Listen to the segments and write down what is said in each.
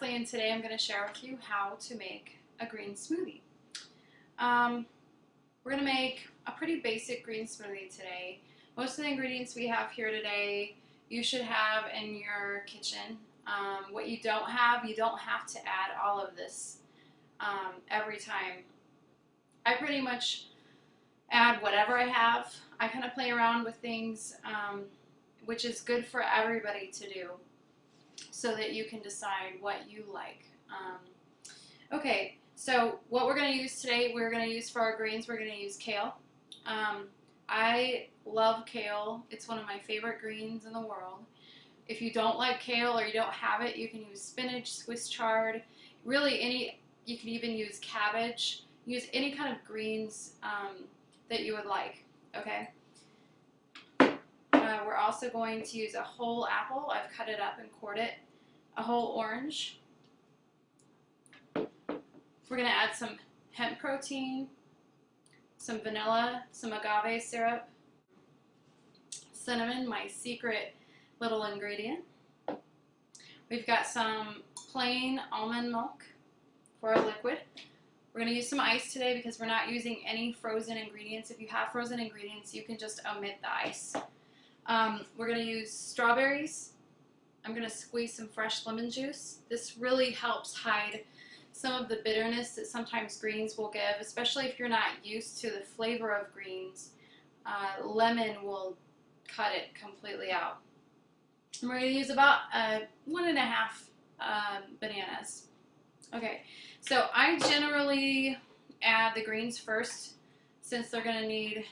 Kathleen, and today I'm going to share with you how to make a green smoothie. We're going to make a pretty basic green smoothie today. Most of the ingredients we have here today you should have in your kitchen. What you don't have to add all of this every time. I pretty much add whatever I have. I kind of play around with things, which is good for everybody to do, so that you can decide what you like. Okay, so what we're going to use today, we're going to use for our greens, we're going to use kale. I love kale. It's one of my favorite greens in the world. If you don't like kale or you don't have it, you can use spinach, Swiss chard, really you can even use cabbage. Use any kind of greens that you would like, okay? We're also going to use a whole apple. I've cut it up and cored it. A whole orange. We're going to add some hemp protein, some vanilla, some agave syrup, cinnamon, my secret little ingredient. We've got some plain almond milk for a liquid. We're going to use some ice today because we're not using any frozen ingredients. If you have frozen ingredients, you can just omit the ice. We're going to use strawberries. I'm going to squeeze some fresh lemon juice. This really helps hide some of the bitterness that sometimes greens will give, especially if you're not used to the flavor of greens. Lemon will cut it completely out. And we're going to use about 1.5 bananas. Okay, so I generally add the greens first since they're going to need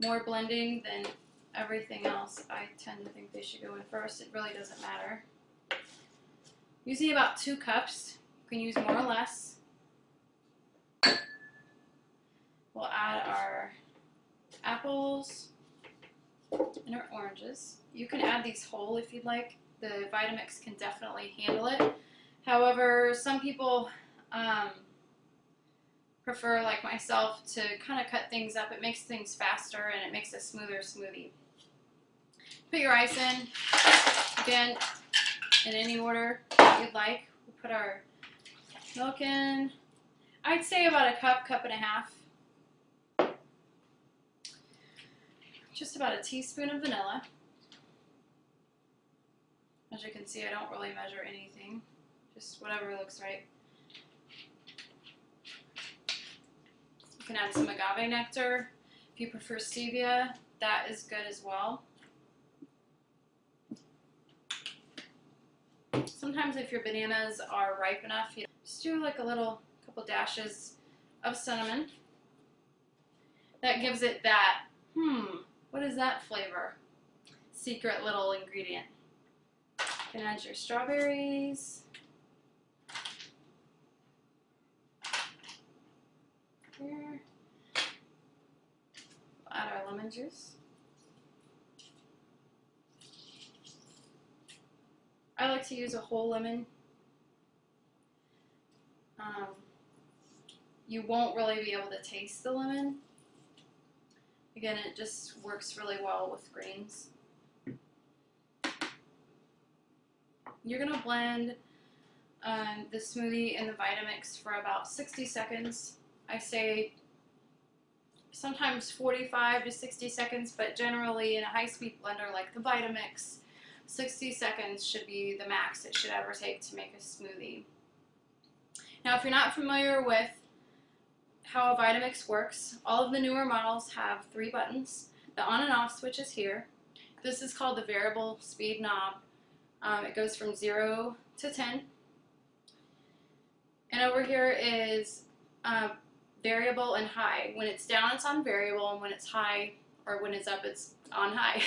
more blending than everything else. I tend to think they should go in first. It really doesn't matter. Using about 2 cups. You can use more or less. We'll add our apples and our oranges. You can add these whole if you'd like. The Vitamix can definitely handle it. However, some people prefer, like myself, to kind of cut things up. It makes things faster and it makes a smoother smoothie. Put your ice in, again, in any order you'd like. We'll put our milk in. I'd say about a cup, cup and a half. Just about a teaspoon of vanilla. As you can see, I don't really measure anything. Just whatever looks right. You can add some agave nectar. If you prefer stevia, that is good as well. Sometimes if your bananas are ripe enough, you just do like a couple dashes of cinnamon. That gives it that, what is that flavor? Secret little ingredient. You can add your strawberries. Here. We'll add our lemon juice. I like to use a whole lemon. You won't really be able to taste the lemon. Again, it just works really well with greens. You're going to blend the smoothie in the Vitamix for about 60 seconds. I say sometimes 45 to 60 seconds, but generally in a high-speed blender like the Vitamix, 60 seconds should be the max it should ever take to make a smoothie. Now, if you're not familiar with how a Vitamix works, all of the newer models have 3 buttons. The on and off switch is here. This is called the variable speed knob. It goes from 0 to 10. And over here is variable and high. When it's down, it's on variable, and when it's high, or when it's up, it's on high.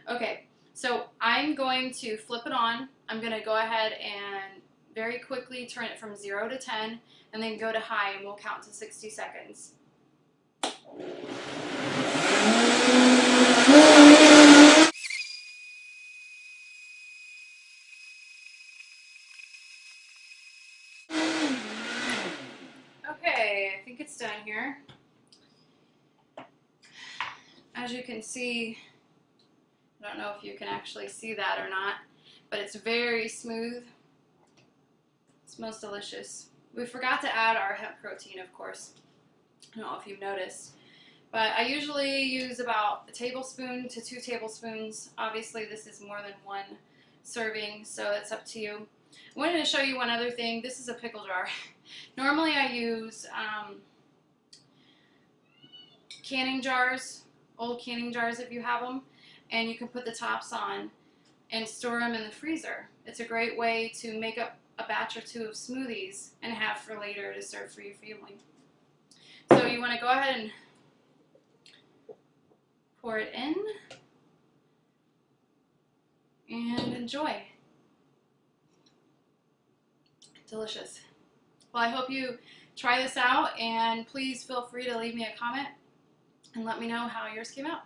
Okay, so I'm going to flip it on. I'm going to go ahead and very quickly turn it from 0 to 10, and then go to high, and we'll count to 60 seconds. Okay, I think it's done here. As you can see, I don't know if you can actually see that or not, but it's very smooth. It smells delicious. We forgot to add our hemp protein, of course. I don't know if you've noticed. But I usually use about a tablespoon to 2 tablespoons. Obviously, this is more than 1 serving, so it's up to you. I wanted to show you one other thing. This is a pickle jar. Normally, I use canning jars, old canning jars if you have them, and you can put the tops on and store them in the freezer. It's a great way to make up a batch or 2 of smoothies and have for later to serve for your family. So you want to go ahead and pour it in and enjoy. Delicious. Well, I hope you try this out, and please feel free to leave me a comment and let me know how yours came out.